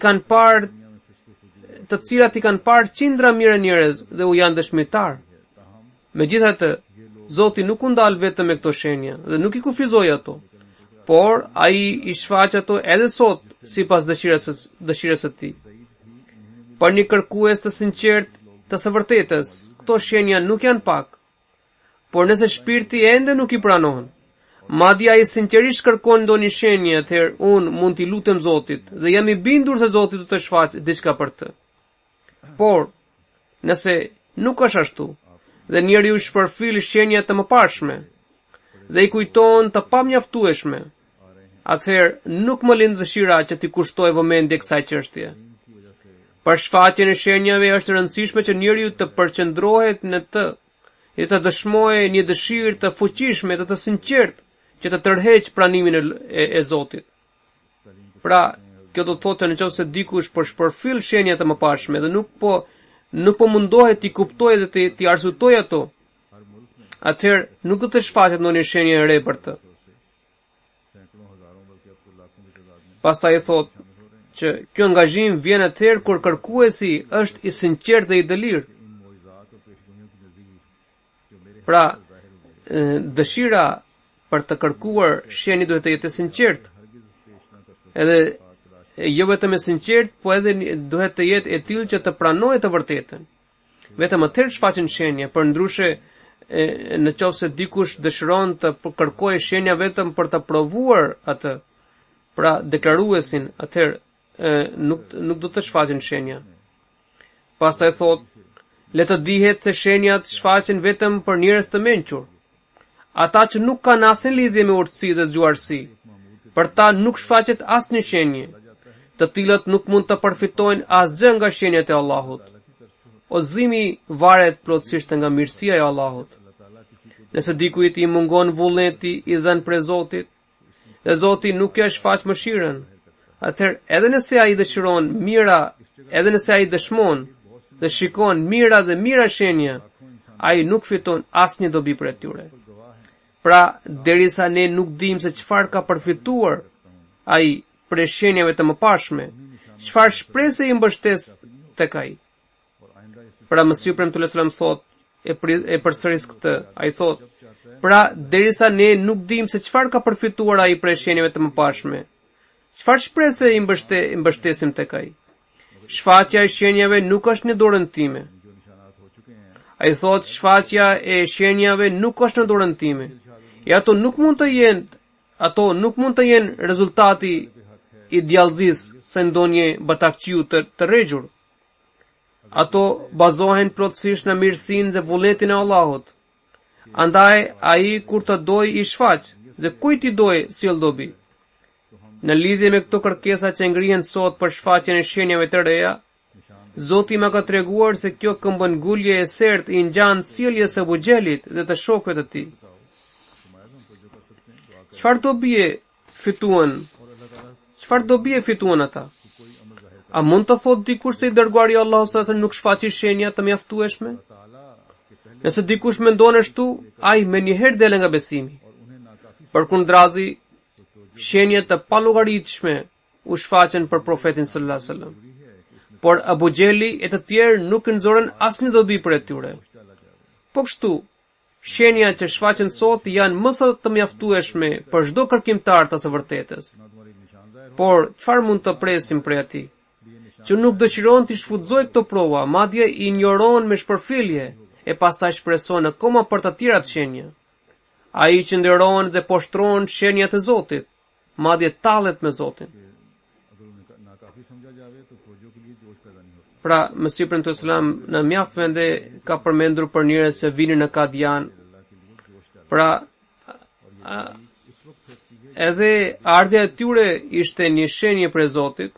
kanë parë qindra mijëra njerëz dhe u janë dëshmitar. Megjithatë, Zoti nuk u ndal vetëm me këto shenja dhe nuk i kufizoi ato, por ai i shfaq ato edhe sot sipas dëshirës së tij. Për një kërkues të sinqert të së vërtetës, këto shenja nuk janë pak. Por nëse shpirti ende nuk i pranon, madje ai sinqerisht kërkon ndonjë shenjë, atëherë unë mund t'i lutem Zotit dhe jam i bindur se Zoti do të shfaqë diçka për të. Por nëse nuk është ashtu, dhe njeriu shpërfil shenja të mëparshme dhe i kujton të pamjaftueshme, atëherë nuk më lind dëshira që t'i kushtoj vëmendje kësaj çështje. Për shfaqjen e shenjave është e rëndësishme që njeriu të përqendrohet në të, e të dëshmojë një dëshirë të fuqishme dhe të sinqertë që të tërheq pranimin e Zotit. Pra, kjo do të thotë që nëse dikush po shpërfil shenja të mëparshme dhe nuk po mundohet t'i kuptojë dhe t'i arsyetojë ato, atëherë nuk do të shfaqet ndonjë shenjë e re për të. Pastaj thotë që kjo angazhim vjen atëherë kur kërkuesi është i sinqertë dhe i dëlirë. Pra, dëshira për të kërkuar shenjë duhet të jetë e sinqertë. Edhe jo vetëm e sinqertë, po edhe duhet të jetë e tillë që të pranojë të vërtetën. Vetëm atëherë shfaqen shenja, përndryshe në qoftë se dikush dëshiron të kërkojë shenja vetëm për të provuar atë, pra deklaruesin, atëherë nuk do të shfaqen shenja. Pastaj thot, le të dihet se shenjat shfaqen vetëm për njerëz të mençur. Ata që nuk kanë asnjë lidhje me urtësi dhe zgjuarsi, për ta nuk shfaqet asnjë shenje, të cilët nuk mund të përfitojnë asgjë nga shenjat e Allahut. Udhëzimi varet plotësisht nga mirësia e Allahut. Nëse dikujt i mungon vullneti i dhënë prej Zotit, dhe Zoti nuk ja shfaq mëshirën, atëherë edhe nëse ai dëshiron mira, edhe nëse ai dëshmon dhe shikon mira dhe mira shenja, ai nuk fiton asnjë dobi për tyre. Pra, derisa ne nuk dim se çfarë ka përfituar ai për shenjave të mëparshme, çfarë shpresë i mbështes tek ai. Pra Mesih premtues sallallahu thot, e përsëris këtë, ai thot, pra derisa ne nuk dim se çfarë ka përfituar ai për shenjave të mëparshme, çfarë shpresë i mbështesim tek ai? Shfaqja e shenjave nuk është në dorën time. Ai thot, shfaqja e shenjave nuk është në dorën time. E ato nuk mund të jenë rezultati i djallëzisë së ndonjë batakqiu të rregjur. Ato bazohen plotësisht në mirësinë dhe vullnetin e Allahut. Andaj ai kur të doj i shfaq dhe kujt i doj sjell dobi. Në lidhje me këto kërkesa që ngrihen sot për shfaqjen e shenjave të reja, Zoti më ka treguar se kjo këmbëngulje e sertë i ngjan sjelljes së Abu Xhelit dhe të shokëve të tij. Çfarë do bie fituan ata? A mund të thot dikush se i dërguari i Allahut sa nuk shfaqi shenja të mjaftueshme? Nëse dikush mendon ashtu, ai menjëherë del nga besimi. Përkundrazi, shenjat të pallogaritshme u shfaqen për profetin sallallahu alajhi wasallam. Por Abu Xheli e të tjerë nuk nxorën asnjë dobi për tyre. Po kështu, shenjat që shfaqen sot janë më së të mjaftueshme për çdo kërkimtar të së vërtetës. Por çfarë mund të presim prej atij që nuk dëshiron të shfutzojë këto prova, madje i injoron me shpërfillje e pastaj shpreson akoma për të tjerat shenja? Ai që nderon dhe poshtron shenjat e Zotit, madje tallet me Zotin. Pra, Mesih premtues sallam në mjaft vende ka përmendur për njerëz që vinin në Kadian. Pra, edhe ardha e tyre ishte një shenjë për Zotit.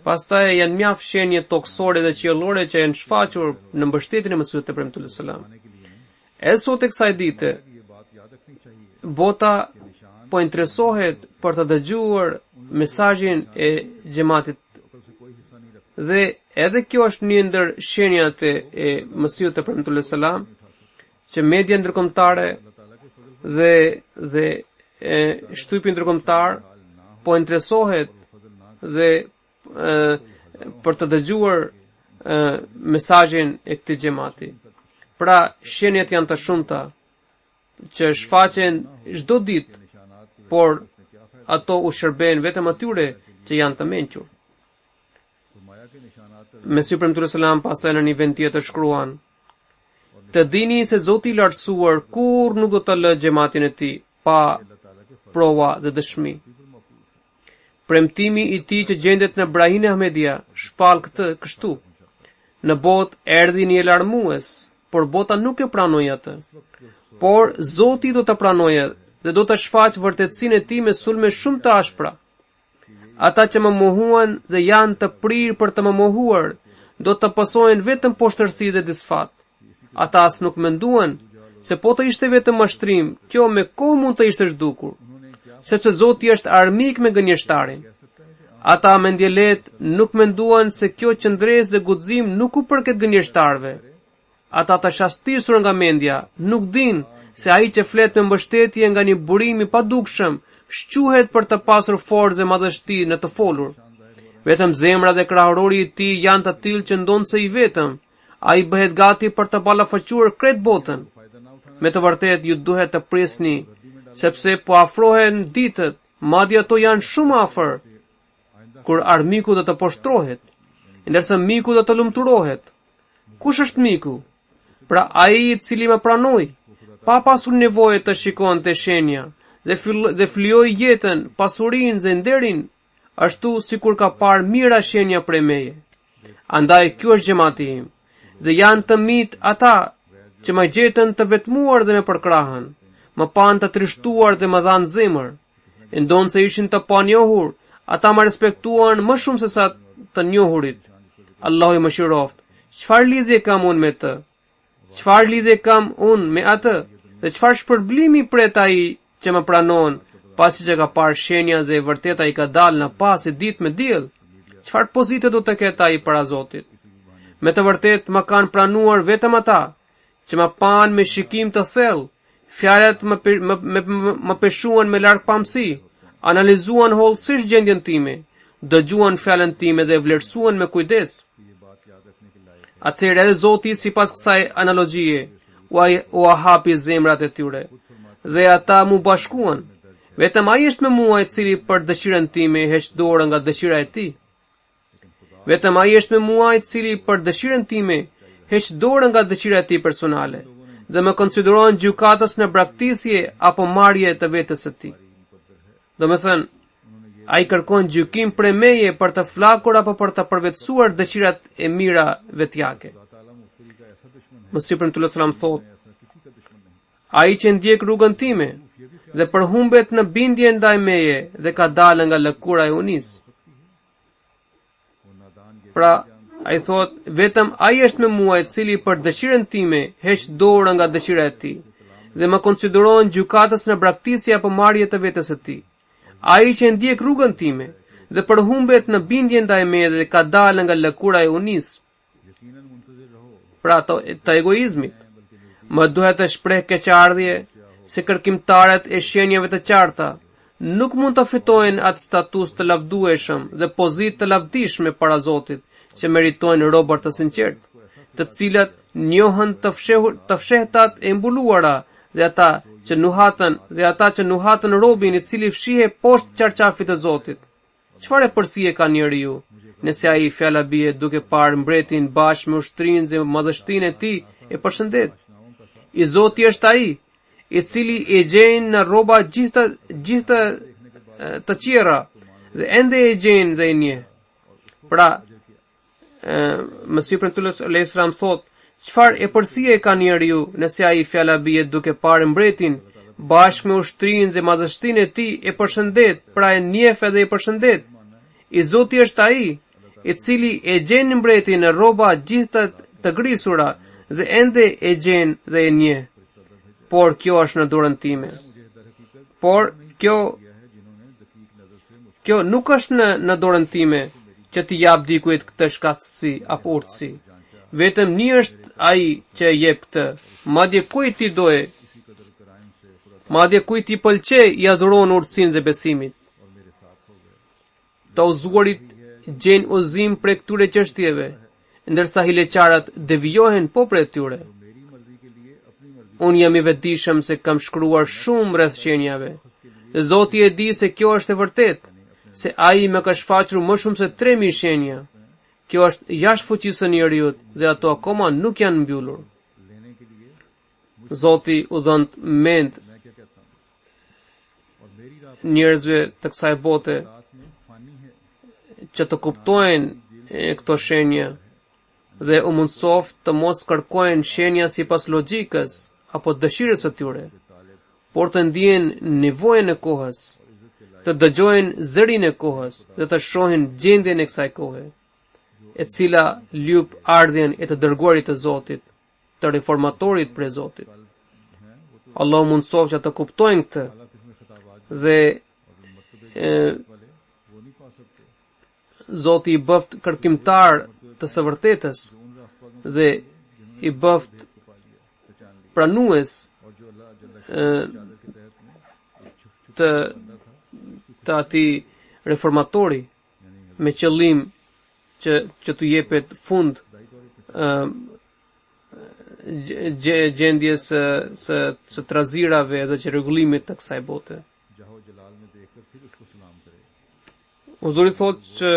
Pastaj janë mjaft shenje toksore dhe qiellore që janë shfaqur në mbështetjen e Mesihut të premtues sallam. E sot e kësaj dite, bota po interesohet për të dëgjuar mesazhin e xhamatit. Dhe edhe kjo është një ndër shenjat e Mesihut të premtues sallam, që media ndërkombëtare dhe shtypi ndërkombëtar po interesohet dhe për të dëgjuar mesazhin e këtij xhamati. Pra, shenjat janë të shumta që shfaqen çdo ditë, por ato u shërben vetëm atyre që janë të mençur. Mesih premtues sallam pastaj në një vend tjetër shkruan: të dini se Zoti i lartësuar kur nuk do të lë xhamatin e tij pa prova dhe dëshmi. Premtimi i tij që gjendet në Brahin e Ahmedia shpall kështu: në botë erdhi një larmues, por bota nuk e pranoi atë. Por Zoti do ta pranojë dhe do të shfaqë vërtetësinë e tij me sulme shumë të ashpra. Ata që më mohuan dhe janë të prirë për të më mohuar, do të pasojnë vetëm poshtërsi dhe disfat. Ata as nuk menduan se po të ishte vetëm mashtrim, kjo me kohë mund të ishte zhdukur, sepse Zoti është armik me gënjeshtarin. Ata mendjelet nuk menduan se kjo qëndres dhe guxim nuk u përket gënjeshtarve. Ata të shastisur nga mendja nuk din se ai që flet me mbështetje nga një burim i padukshëm shquhet për të pasur forcë dhe madhështi në të folur. Vetëm zemra dhe krahërori i tij janë të tillë që ndonë se i vetëm, ai bëhet gati për të ballafaqur krejt botën. Me të vërtetë ju duhet të prisni, sepse po afrohen ditët, madje ato janë shumë afër, kur armiku do të poshtrohet, ndërsa miku do të lumturohet. Kush është miku? Pra ai I cili më pranoi, pa pasur nevojë të shikonte shenja dhe flijoi jetën, pasurinë dhe nderin, ashtu sikur ka parë mira shenja prej meje. Andaj ky është xhamati im, dhe janë të mit ata që më gjetën të vetmuar dhe me përkrahën, më pan të trishtuar dhe më dhanë zemër. E ndonë se ishin të panjohur, ata më respektuan më shumë se sa të njohurit. Allahu I mëshiroft, çfarë lidhje kam unë me të? Çfarë lidhje kam unë me atë? Dhe çfarë shpërblimi pret ai që më pranon, pasi që ka parë shenja dhe e vërteta I ka dalë në pas e ditë me diell? Çfarë pozite do të ketë ai para Zotit? Me të vërtet më kanë pranuar vetëm ata që më pan me shikim të thellë, fjalët më peshuan me larg pamësi, analizuan hollësisht gjendjen time, dëgjuan fjalën time dhe vlerësuan me kujdes. Atëherë edhe Zoti sipas kësaj analogjie u hapi zemrat e tyre dhe ata mu bashkuan. Vetëm ai është me mua I cili për dëshirën time heq dorën nga dëshira e tij. Vetëm ai është me mua I cili për dëshirën time heq dorën nga dëshira e tij personale dhe më konsideron gjykatës në braktisje apo marrje të vetes së tij. Domethënë, ai kërkon gjykim prej meje për të flakur apo për të përvetësuar dëshirat e mira vetjake. Mesih Premtullah sallam thot: ai që ndjek rrugën time dhe përhumbet në bindje ndaj meje dhe ka dalë nga lëkura e unis. Pra, ai thot, vetëm ai është me mua I cili për dëshirën time heq dorën nga dëshira e tij dhe më konsideron gjykatës në braktisje apo marrje të vetes së tij. Ai që ndjek rrugën time dhe përhumbet në bindje ndaj meje dhe ka dalë nga lëkura e unis. Pra të egoizmit. Më duhet të shpreh keqardhje se kërkimtarët e shenjave të qarta nuk mund të fitojnë atë status të lavdueshëm dhe pozitë të lavdishme para Zotit që meritojnë robër të sinqertë, të cilat njohën të fshehtat e mbuluara dhe ata që nuhatën robin I cili fshihe poshtë qarqafit të Zotit. Çfarë përsie ka njeriu nëse ai fjala bie duke parë mbretin bashkë me ushtrinë dhe madhështinë e tij e përshëndet? I Zoti është ai I cili e gjen në rroba gjithë të tjera dhe ende e gjen dhe e njeh. Pra, Mesih Premtullah sallam thot: çfarë e përsie ka njeriu nëse ai fjala bie duke parë mbretin bashkë me ushtrinë dhe madhështinë e tij e përshëndet, pra e njeh edhe e përshëndet. I Zoti është ai I cili e gjen mbretin në rroba gjithë të grisura dhe ende e gjen dhe e njeh. Por kjo është në dorën time. Por kjo nuk është në dorën time që t'i jap dikujt këtë shkatësi apo urtësi. Vetëm një është ai që e jep këtë. Madje kujt I doje, madje kujt I pëlqej I adhuron urtësinë dhe besimit. Të uzuarit gjen uzim prej këtyre çështjeve, ndërsa hileqarat devijohen po prej tyre. Unë jam I vetëdijshëm se kam shkruar shumë rreth shenjave. Dhe Zoti e di se kjo është e vërtetë, se ai më ka shfaqur më shumë se 3000 shenja. Kjo është jashtë fuqisë së njeriut dhe ato akoma nuk janë mbyllur. Zoti u dhënë mend njerëzve të kësaj bote që të kuptojnë këto shenja dhe u mundsoft të mos kërkojnë shenja sipas logjikës apo dëshirës së tyre, por të ndjejnë nevojën e kohës, të dëgjojnë zërin e kohës dhe të shohin gjendjen e kësaj kohe, e cila lyp ardhjen e të dërguarit të Zotit, të reformatorit prej Zotit. Allah mundsoft që të kuptojnë këtë dhe Zoti I bëft kërkimtar të së vërtetës dhe I bëft pranues të atij reformatori me qëllim që t'u jepet fund gjendjes së trazirave dhe që rregullimit të kësaj bote. Uzuri thot që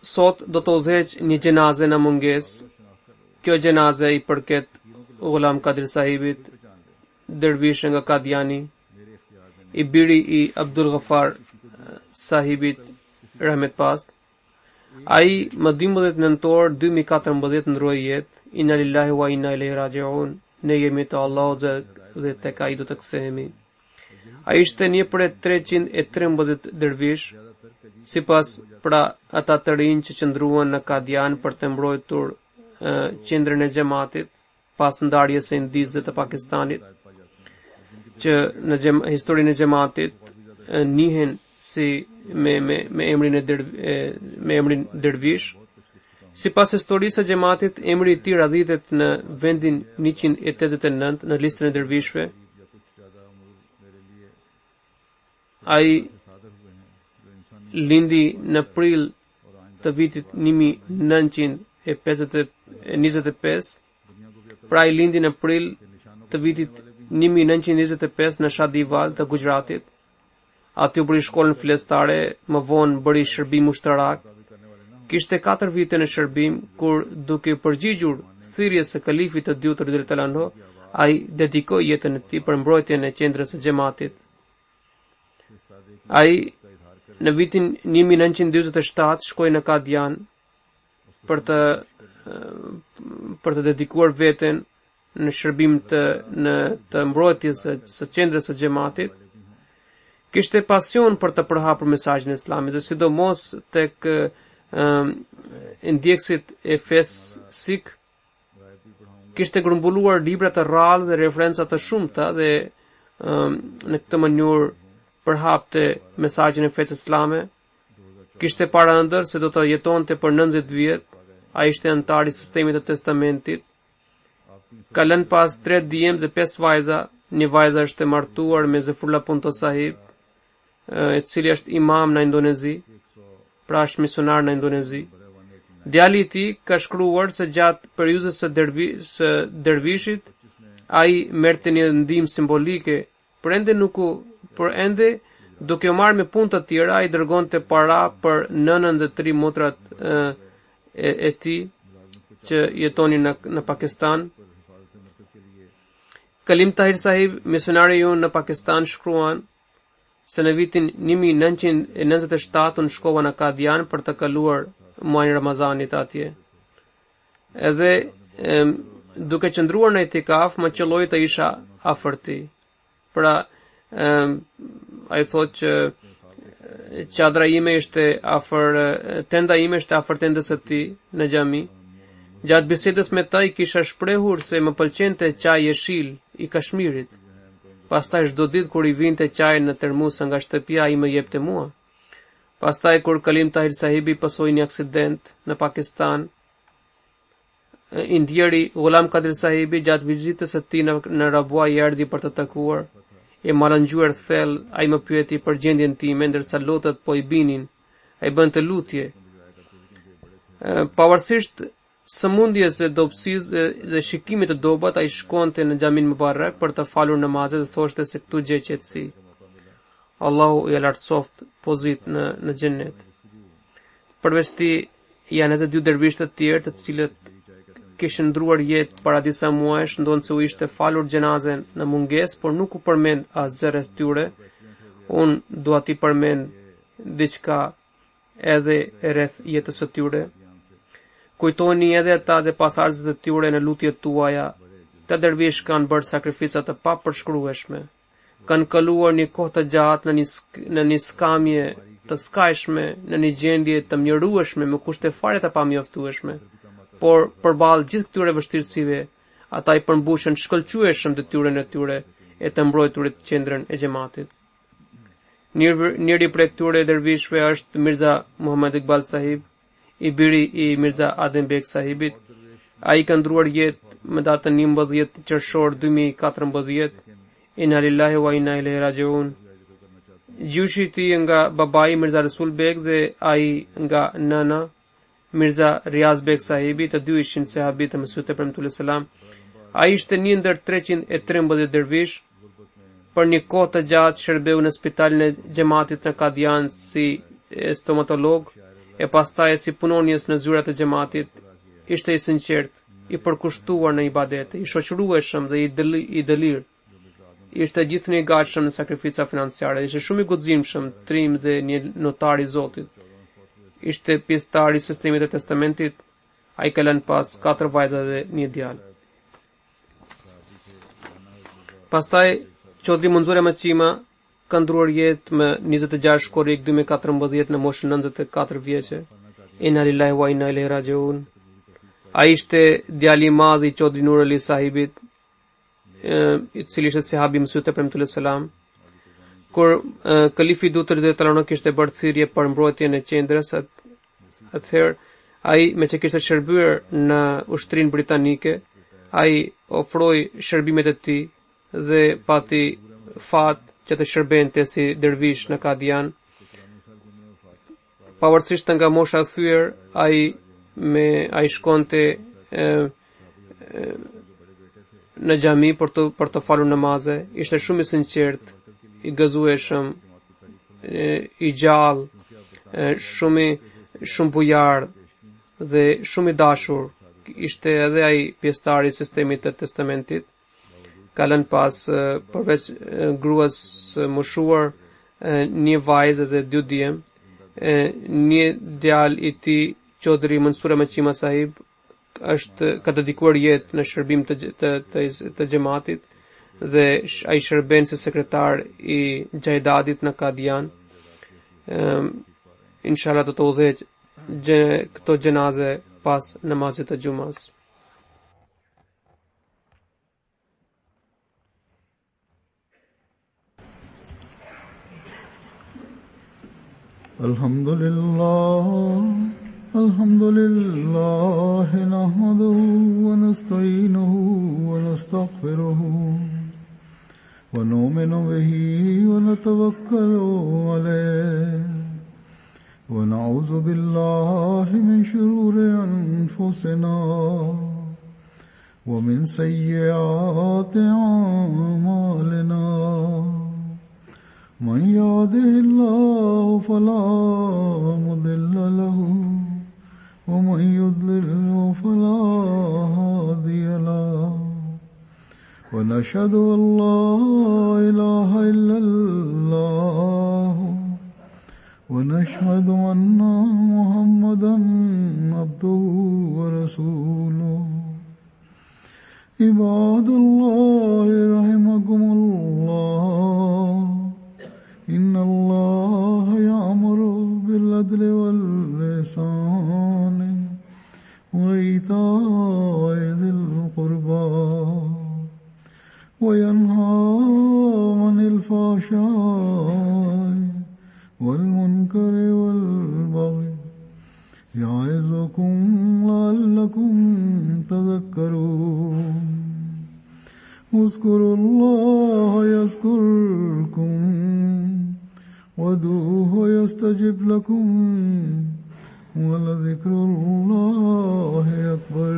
sot do të udhëheq një gjenaze në munges. Kjo gjenaze I përket Ghulam Qadir sahibit, dervish nga Qadiani, I biri I Abdul Ghaffar sahibit rahmet past. Ai më 12 nëntor 2014 ndroi jetë. Inna lillahi wa inna ilaihi raji'un. Ne jemi të Allahut dhe tek ai do të kthehemi. Ai ishte një prej 313 dervish, sipas pra ata të rinj që qëndruan në Qadian për të mbrojtur qendrën e xhamatit pas ndarjes së Indisë të Pakistanit, që në historinë e xhamatit njihen si me emrin dervish. Sipas historisë së xhamatit, emri I tij radhitet në vendin 189 në listën e dervishëve. Ai lindi në prill të vitit 1925, pra ai lindi në prill të vitit 1925 në Shadival të Gujaраtit. Aty u bëri shkollën fillestare, më vonë bëri shërbim ushtarak. Kishte 4 vite në shërbim, kur duke përgjigjur thirrjes së kalifit të dytë radhiyallahu anhu, ai dedikoi jetën e tij për mbrojtjen e qendrës së xhamatit. Ai në vitin 1947 shkoi në Qadian për të dedikuar veten në shërbim të mbrojtjes së qendrës së xhamatit. Kishte pasion për të përhapur mesazhin e Islamit, dhe sidomos tek ndjekësit e fesë Sikh. Kishte grumbulluar libra të rrallë dhe referenca të shumta dhe në këtë mënyrë përhapte mesazhin e fesë islame. Kishte paraëndër se do të jetonte për 90 vjet. Ai ishte antar I sistemit të testamentit. Ka lënë pas 3 djemë dhe 5 vajza. Një vajza është e martuar me Zefrullah Punto Sahib, e cili është imam në Indonezi, pra është misionar në Indonezi. Djali I tij ka shkruar se gjatë periudhës së dervishit ai merrte një ndihmë simbolike, por ende duke u marrë me punë të tjera, ai dërgonte para për nënën dhe 3 motrat e tij që jetonin në Pakistan. Kalim Tahir Sahib, misionari jon në Pakistan, shkruan se në vitin 1997 unë shkova në Qadian për të kaluar muajin Ramazanit atje. Edhe duke qëndruar në itikaf, më qelloi të isha afër tij. Pra, ai thotë që çadra ime ishte afër, tenda ime ishte afër tendës së tij në xhami. Gjatë bisedës me ta I kisha shprehur se më pëlqente çaji jeshil I Kashmirit. Pastaj çdo ditë kur I vinte çaji në termos nga shtëpia, ai më jepte mua. Pastaj kur Kalim Tahir Sahibi pasoi një aksident në Pakistan, I ndjeri Ghulam Qadir Sahibi gjatë vizitës së tij në Rabua I erdhi për të takuar. E marrëngjuar thellë, ai më pyeti për gjendjen time, ndërsa lotët po I binin. Ai bënte lutje. Pavarësisht sëmundjes së dobësisë dhe shikimit të dobat, ai shkonte në xhamin Mubarak për të falur namazet dhe thoshte se këtu gjej qetësi. Allahu I lartësoft pozit në xhennet. Përveç tij janë edhe 2 dervish të tjerë, të cilët kishin ndruar jetë para disa muajsh, ndonë se u ishte falur gjenazen në mungesë, por nuk u përmend asgjë rreth tyre. Unë dua t'i përmend diçka edhe rreth jetës së tyre. Kujtoni edhe ata dhe pasardhësit e tyre në lutjet tuaja. Të dervish kanë bërë sakrifica të papërshkrueshme. Kanë kaluar një kohë të gjatë në një skamje të skajshme, në një gjendje të mjerueshme me kushte fare të pamjoftueshme. Por përballë gjithë këtyre vështirësive, ata I përmbushën shkëlqyeshëm detyrën e tyre e të mbrojturit qendrën e xhamatit. Njëri prej këtyre dervishëve është Mirza Muhammad Iqbal Sahib, I biri I Mirza Adem Beg Sahibit. Ai ka ndruar jetë më datën 11 qershor 2014. Inna lillahi wa inna ilaihi raji'un. Gjyshi I tij nga babai Mirza Rasul Beg dhe ai nga nëna Mirza Riaz Beg Sahibi, të dy ishin sahabit të Mesihut e Premtuar selam. Ai ishte një ndër 313 dervish. Për një kohë të gjatë shërbeu në spitalin e xhamatit në Qadian si stomatolog, e pastaj si punonjes në zyrat e xhamatit. Ishte I sinqert. i përkushtuar në ibadete, i shoqërueshëm dhe i dëlir. Ishte gjithnjë i gatshëm në sakrifica financiare, ishte shumë i guximshëm, trim dhe një notar i Zotit. Ishte pjesëtar i sistemit të testamentit. Ai ka lënë pas 4 vajza dhe një djalë. Pastaj Çodri Munzura Maqima ka ndruar jetë më 26 korrik 2014 në moshën 94 vjeçë. Inna lillahi wa inna ilaihi rajiun. Ai ishte djali i madh i Çodri Nur Ali sahibit, i cili ishte sahabi Mesut Premtullah selam. Kur kalifi Dutër dhe Talonok kishte bërë thirrje për mbrojtjen e qendrës, atëherë ai me që kishte shërbyer në ushtrinë britanike, ai ofroi shërbimet e tij dhe pati fat që të shërbente si dervish në Kadian. Pavarësisht nga mosha e thyer, ai shkonte në xhami për të falur namaze. Ishte shumë i sinqert, i gëzueshëm, i gjallë, shumë bujar dhe shumë i dashur. Ishte edhe ai pjesëtar i sistemit të testamentit. Ka lënë pas përveç gruas moshuar një vajzë dhe 2 djem, një djalë i tij Çodri Mansura Maqima sahib ka dedikuar jetë në shërbim të xhamatit dhe ai shërben si sekretar i Gjaidadit në Kadian. Inshallah do të udhëheq këto gjenaze pas namazit të xumas. Alhamdulillah nahmaduhu wa nasta'inuhu wa nastaghfiruhu wa nu'minu bihi wa natawakkalu alayhi wa na'udhu billahi min shururi anfusina wa min sayyiati a'malina. من يهده الله فلا مضل له ومن يضلل فلا هادي له ونشهد أن لا إله إلا الله ونشهد أن محمدا عبده ورسوله. عباد الله رحمكم الله إن الله يأمر بالعدل والإحسان وإيتاء ذي القربى وينهى عن الفحشاء والمنكر والبغي يعظكم لعلكم تذكرون. اذكروا الله يذكركم وادعوه يستجب لكم ولذكر الله أكبر.